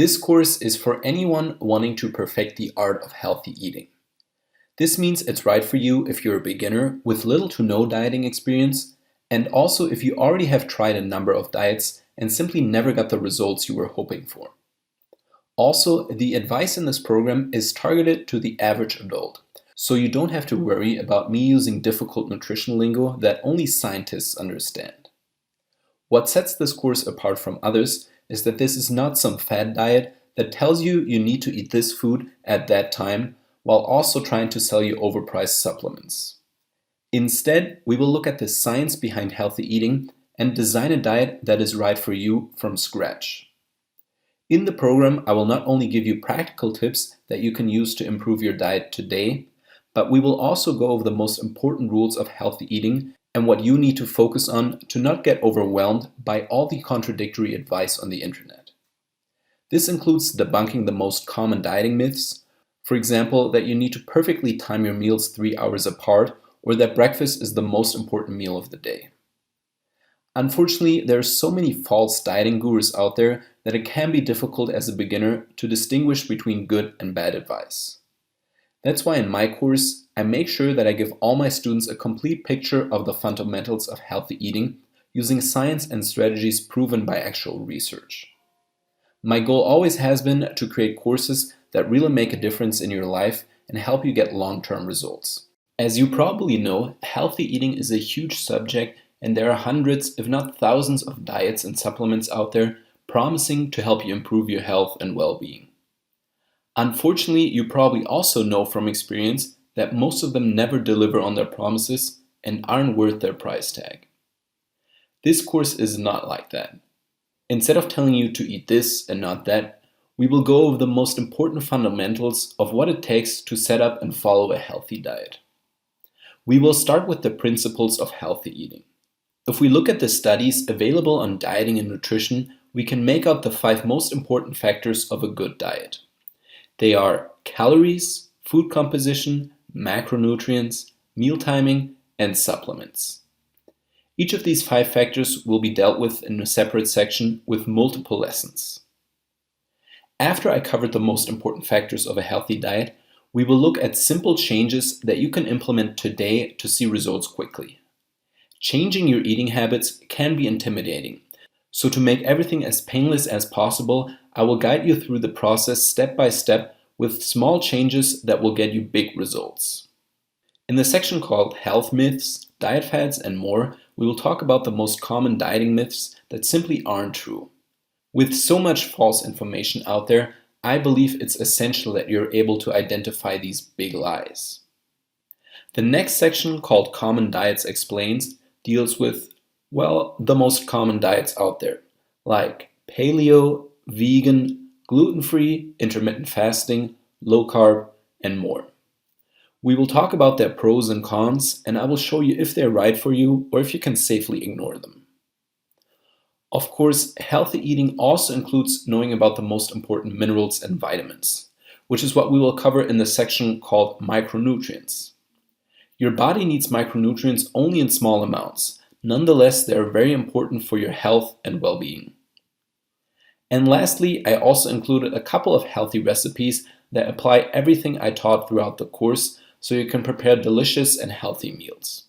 This course is for anyone wanting to perfect the art of healthy eating. This means it's right for you if you're a beginner with little to no dieting experience, and also if you already have tried a number of diets and simply never got the results you were hoping for. Also, the advice in this program is targeted to the average adult, so you don't have to worry about me using difficult nutrition lingo that only scientists understand. What sets this course apart from others is that this is not some fad diet that tells you you need to eat this food at that time while also trying to sell you overpriced supplements. Instead, we will look at the science behind healthy eating and design a diet that is right for you from scratch. In the program, I will not only give you practical tips that you can use to improve your diet today, but we will also go over the most important rules of healthy eating and what you need to focus on to not get overwhelmed by all the contradictory advice on the internet. This includes debunking the most common dieting myths, for example, that you need to perfectly time your meals 3 hours apart or that breakfast is the most important meal of the day. Unfortunately, there are so many false dieting gurus out there that it can be difficult as a beginner to distinguish between good and bad advice. That's why in my course, I make sure that I give all my students a complete picture of the fundamentals of healthy eating using science and strategies proven by actual research. My goal always has been to create courses that really make a difference in your life and help you get long-term results. As you probably know, healthy eating is a huge subject and there are hundreds, if not thousands, of diets and supplements out there promising to help you improve your health and well-being. Unfortunately, you probably also know from experience that most of them never deliver on their promises and aren't worth their price tag. This course is not like that. Instead of telling you to eat this and not that, we will go over the most important fundamentals of what it takes to set up and follow a healthy diet. We will start with the principles of healthy eating. If we look at the studies available on dieting and nutrition, we can make out the 5 most important factors of a good diet. They are calories, food composition, macronutrients, meal timing, and supplements. Each of these 5 factors will be dealt with in a separate section with multiple lessons. After I covered the most important factors of a healthy diet, we will look at simple changes that you can implement today to see results quickly. Changing your eating habits can be intimidating, so to make everything as painless as possible, I will guide you through the process step by step with small changes that will get you big results. In the section called Health Myths, Diet Fads, and more, we will talk about the most common dieting myths that simply aren't true. With so much false information out there, I believe it's essential that you're able to identify these big lies. The next section, called Common Diets Explained, deals with, well, the most common diets out there, like paleo, vegan, gluten-free, intermittent fasting, low carb, and more. We will talk about their pros and cons, and I will show you if they're right for you or if you can safely ignore them. Of course, healthy eating also includes knowing about the most important minerals and vitamins, which is what we will cover in the section called Micronutrients. Your body needs micronutrients only in small amounts. Nonetheless, they are very important for your health and well-being. And lastly, I also included a couple of healthy recipes that apply everything I taught throughout the course so you can prepare delicious and healthy meals.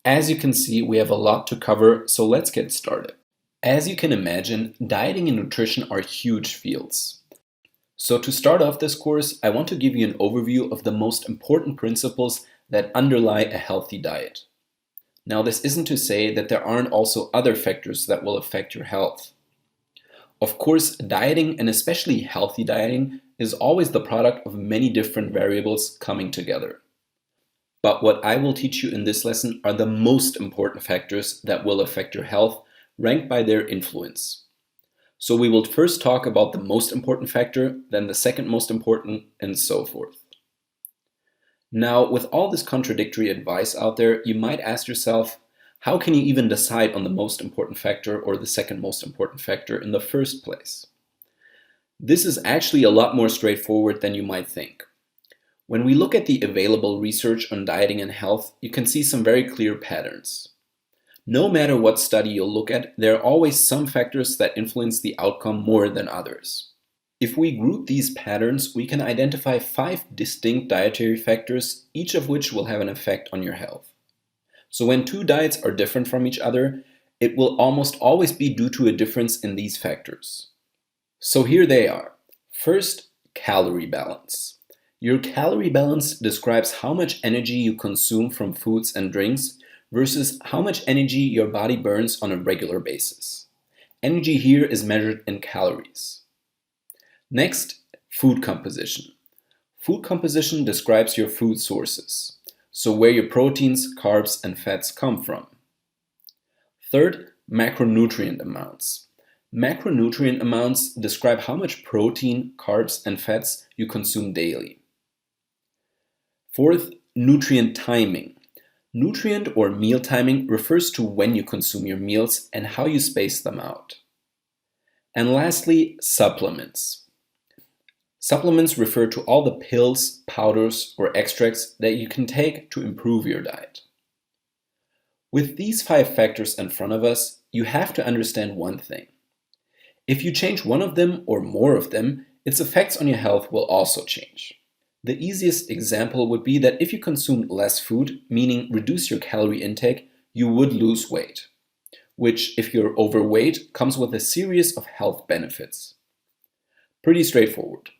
As you can see, we have a lot to cover, so let's get started. As you can imagine, dieting and nutrition are huge fields. So to start off this course, I want to give you an overview of the most important principles that underlie a healthy diet. Now, this isn't to say that there aren't also other factors that will affect your health. Of course, dieting, and especially healthy dieting, is always the product of many different variables coming together. But what I will teach you in this lesson are the most important factors that will affect your health, ranked by their influence. So we will first talk about the most important factor, then the second most important, and so forth. Now, with all this contradictory advice out there, you might ask yourself, how can you even decide on the most important factor or the second most important factor in the first place? This is actually a lot more straightforward than you might think. When we look at the available research on dieting and health, you can see some very clear patterns. No matter what study you'll look at, there are always some factors that influence the outcome more than others. If we group these patterns, we can identify 5 distinct dietary factors, each of which will have an effect on your health. So when 2 diets are different from each other, it will almost always be due to a difference in these factors. So here they are. First, calorie balance. Your calorie balance describes how much energy you consume from foods and drinks versus how much energy your body burns on a regular basis. Energy here is measured in calories. Next, food composition. Food composition describes your food sources, so where your proteins, carbs, and fats come from. Third, macronutrient amounts. Macronutrient amounts describe how much protein, carbs, and fats you consume daily. Fourth, nutrient timing. Nutrient or meal timing refers to when you consume your meals and how you space them out. And lastly, supplements. Supplements refer to all the pills, powders, or extracts that you can take to improve your diet. With these 5 factors in front of us, you have to understand one thing. If you change one of them or more of them, its effects on your health will also change. The easiest example would be that if you consumed less food, meaning reduce your calorie intake, you would lose weight, which, if you're overweight, comes with a series of health benefits. Pretty straightforward.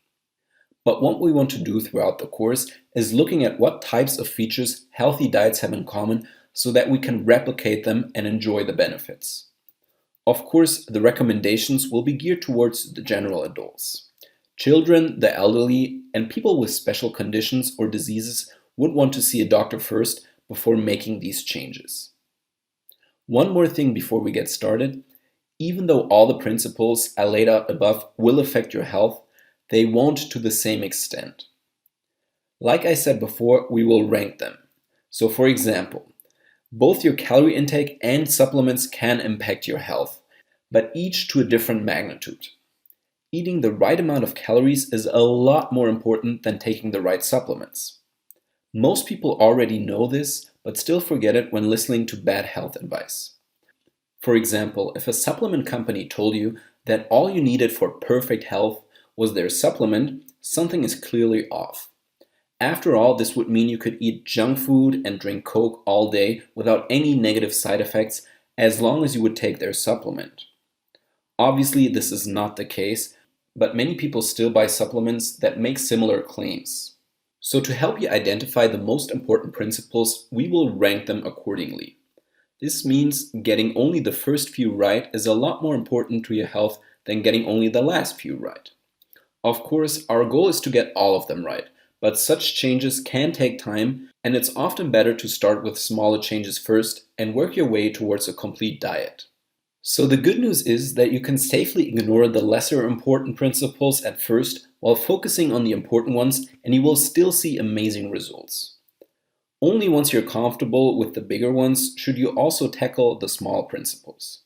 But what we want to do throughout the course is looking at what types of features healthy diets have in common so that we can replicate them and enjoy the benefits. Of course, the recommendations will be geared towards the general adults. Children, the elderly, and people with special conditions or diseases would want to see a doctor first before making these changes. One more thing before we get started. Even though all the principles I laid out above will affect your health, they won't to the same extent. Like I said before, we will rank them. So for example, both your calorie intake and supplements can impact your health, but each to a different magnitude. Eating the right amount of calories is a lot more important than taking the right supplements. Most people already know this, but still forget it when listening to bad health advice. For example, if a supplement company told you that all you needed for perfect health was their supplement, something is clearly off. After all, this would mean you could eat junk food and drink Coke all day without any negative side effects as long as you would take their supplement. Obviously, this is not the case, but many people still buy supplements that make similar claims. So to help you identify the most important principles, we will rank them accordingly. This means getting only the first few right is a lot more important to your health than getting only the last few right. Of course, our goal is to get all of them right, but such changes can take time, and it's often better to start with smaller changes first and work your way towards a complete diet. So the good news is that you can safely ignore the lesser important principles at first while focusing on the important ones, and you will still see amazing results. Only once you're comfortable with the bigger ones should you also tackle the small principles.